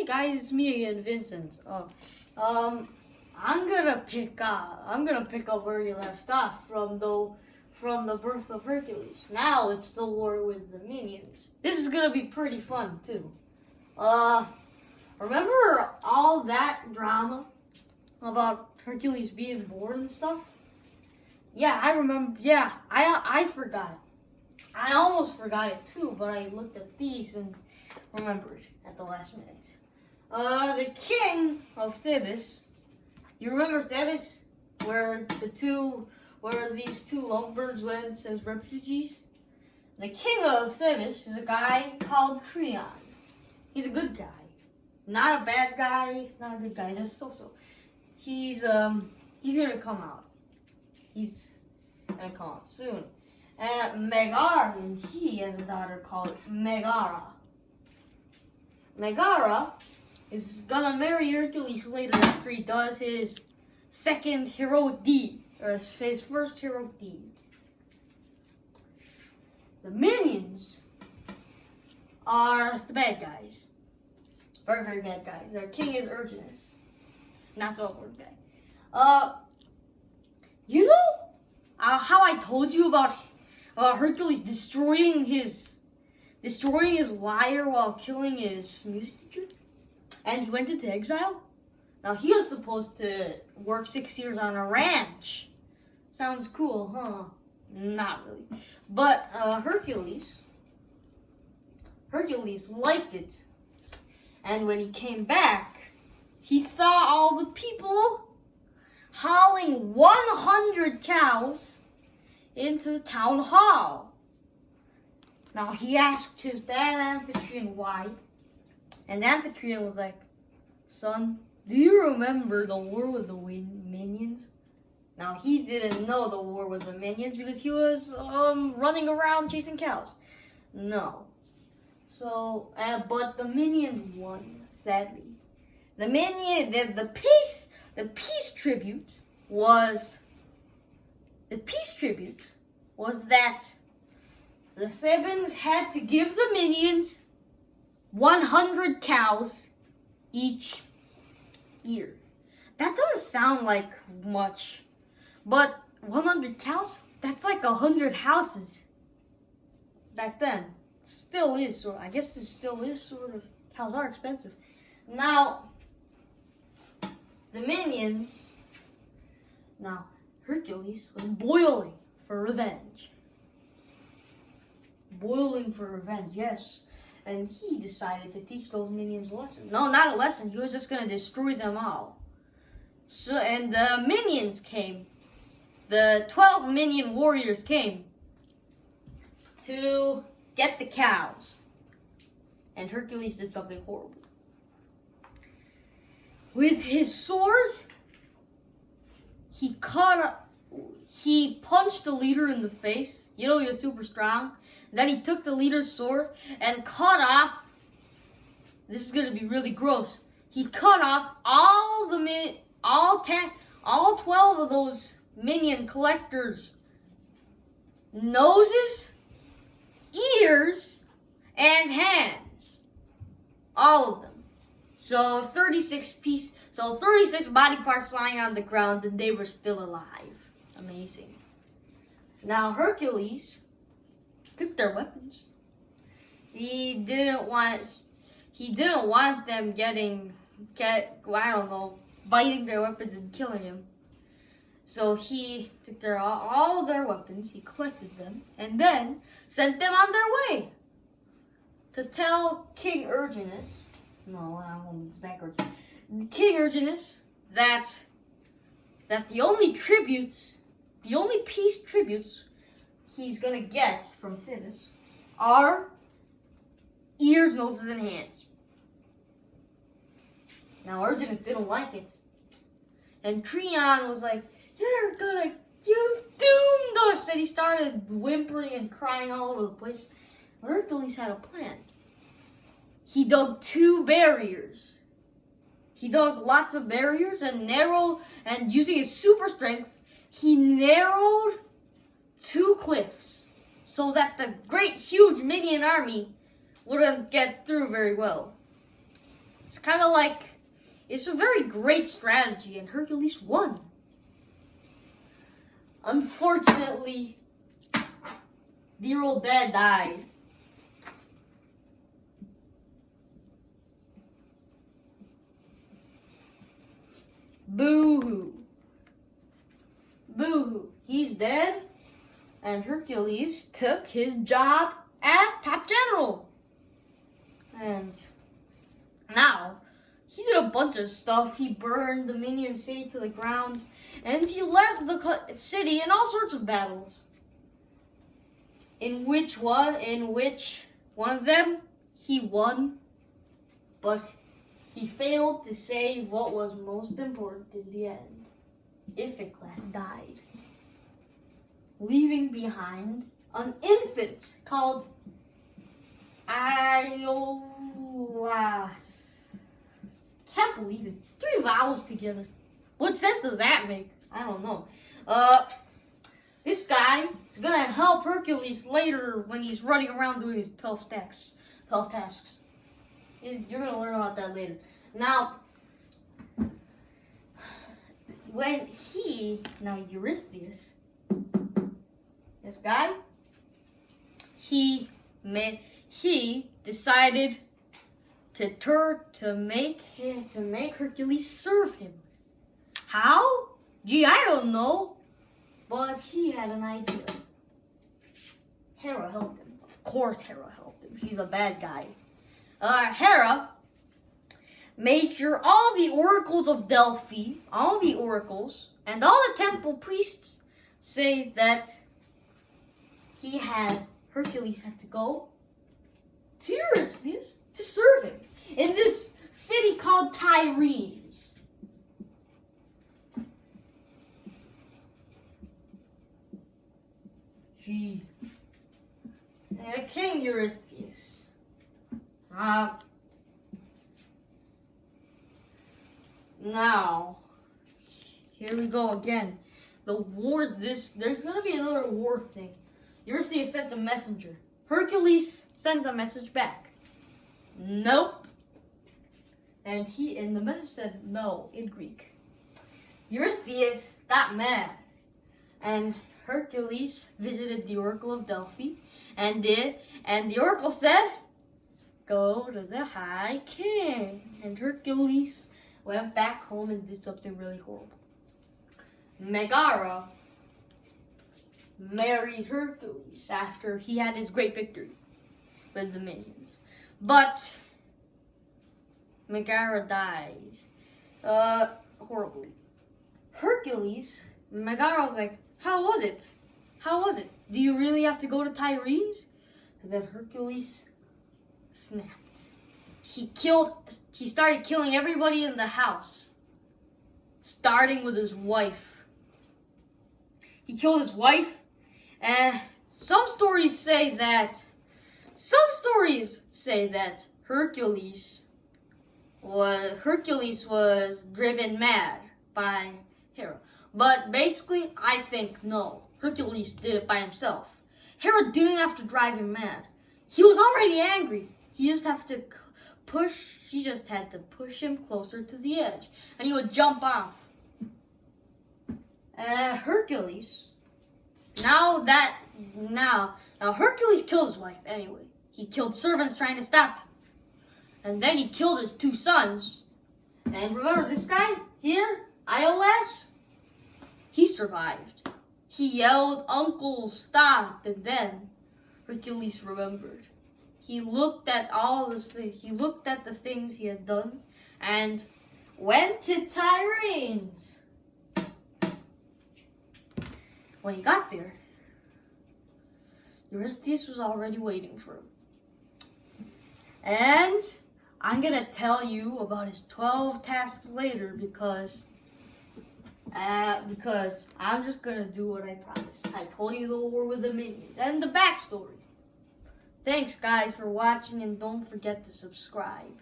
guys, it's me again, Vincent. I'm gonna pick up where you left off from the birth of Hercules. Now it's the war with the Minyans. This is gonna be pretty fun too. Remember all that drama about Hercules being born and stuff? Yeah, I remember. Yeah, I forgot it. I almost forgot it too, but I looked at these and remembered at the last minute. The king of Thebes. You remember Thebes, where these two lovebirds went as refugees? The king of Thebes is a guy called Creon. He's a good guy, not a bad guy, not a good guy, just so. He's gonna come out. He's gonna come out soon. Megara, and he has a daughter called Megara. Megara is gonna marry Hercules later after he does his second heroic deed, or his first heroic deed. The Minyans are the bad guys. Very, very bad guys. Their king is Hercules. Not so good guy. You know how I told you about Hercules destroying his lyre while killing his music teacher? And he went into exile? Now, he was supposed to work 6 years on a ranch. Sounds cool, huh? Not really. But Hercules liked it. And when he came back, he saw all the people hauling 100 cows into the town hall. Now, he asked his dad, Amphitryon, why. And Amphitryon was like, son, do you remember the war with the Minyans? Now, he didn't know the war with the Minyans because he was running around chasing cows. No. So, but the Minion won, sadly. The peace tribute was that the Thebans had to give the Minyans 100 cows each year. That doesn't sound like much, but 100 cows? That's like 100 houses. Back then, still is. Or I guess it still is sort of. Cows are expensive. Now, the Minyans. Now, Hercules was boiling for revenge. Boiling for revenge, yes. And he decided to teach those Minyans a lesson. No, not a lesson. He was just going to destroy them all. So, and the Minyans came. The 12 Minyan warriors came to get the cows. And Hercules did something horrible. With his sword, he punched the leader in the face. You know, he was super strong. Then he took the leader's sword and cut off. This is gonna be really gross. He cut off all 12 of those Minyan collectors' noses, ears, and hands. All of them. So 36 body parts lying on the ground, and they were still alive. Amazing. Now Hercules took their weapons. He didn't want them biting their weapons and killing him. So he took all their weapons, he collected them, and then sent them on their way to tell King Hercules. No, it's backwards. King Hercules that the only peace tributes he's gonna get from Thebes are ears, noses, and hands. Now Hercules didn't like it. And Creon was like, you've doomed us! And he started whimpering and crying all over the place. But Hercules had a plan. He dug 2 barriers. He dug lots of barriers and using his super strength, he narrowed 2 cliffs so that the great, huge Minyan army wouldn't get through very well. It's kind of like, it's a very great strategy, and Hercules won. Unfortunately, dear old dad died. Boo-hoo. Boo-hoo. He's dead, and Hercules took his job as top general. And now, he did a bunch of stuff. He burned the Minion city to the ground, and he led the city in all sorts of battles. In which one of them he won, but he failed to say what was most important in the end. Heracles died, leaving behind an infant called Iolaus. Can't believe it. 3 vowels together. What sense does that make? I don't know. This guy is gonna help Hercules later when he's running around doing his 12 tasks. You're gonna learn about that later. Now, Eurystheus, this guy, he decided to make Hercules serve him. How? Gee, I don't know. But he had an idea. Hera helped him. Of course Hera helped him. She's a bad guy. Hera made sure all the oracles of Delphi, all the oracles, and all the temple priests say that Hercules had to go to Eurystheus to serve him in this city called Tyrenes. King Eurystheus. Now, here we go again. The war, there's gonna be another war thing. Eurystheus sent a messenger. Hercules sent a message back. Nope. And the message said no in Greek. Eurystheus got mad, and Hercules visited the Oracle of Delphi, and the Oracle said, "Go to the High King." And Hercules went back home and did something really horrible. Megara married Hercules after he had his great victory with the Minyans, but Megara dies horribly. Megara was like, How was it? Do you really have to go to Tyrenes? And then Hercules snapped. He started killing everybody in the house, starting with his wife. He killed his wife, and some stories say that Hercules was driven mad by Hera. But basically, I think no. Hercules did it by himself. Hera didn't have to drive him mad. He was already angry. She just had to push him closer to the edge, and he would jump off. Hercules. Now Hercules killed his wife anyway. He killed servants trying to stop him, and then he killed his 2 sons. And remember this guy here, Iolaus? He survived. He yelled, "Uncle, stop!" And then Hercules remembered. He looked at the things he had done and went to Tyrenes. When he got there, Eurystheus was already waiting for him. And I'm gonna tell you about his 12 tasks later because I'm just gonna do what I promised. I told you the war with the Minyans and the backstory. Thanks guys for watching, and don't forget to subscribe.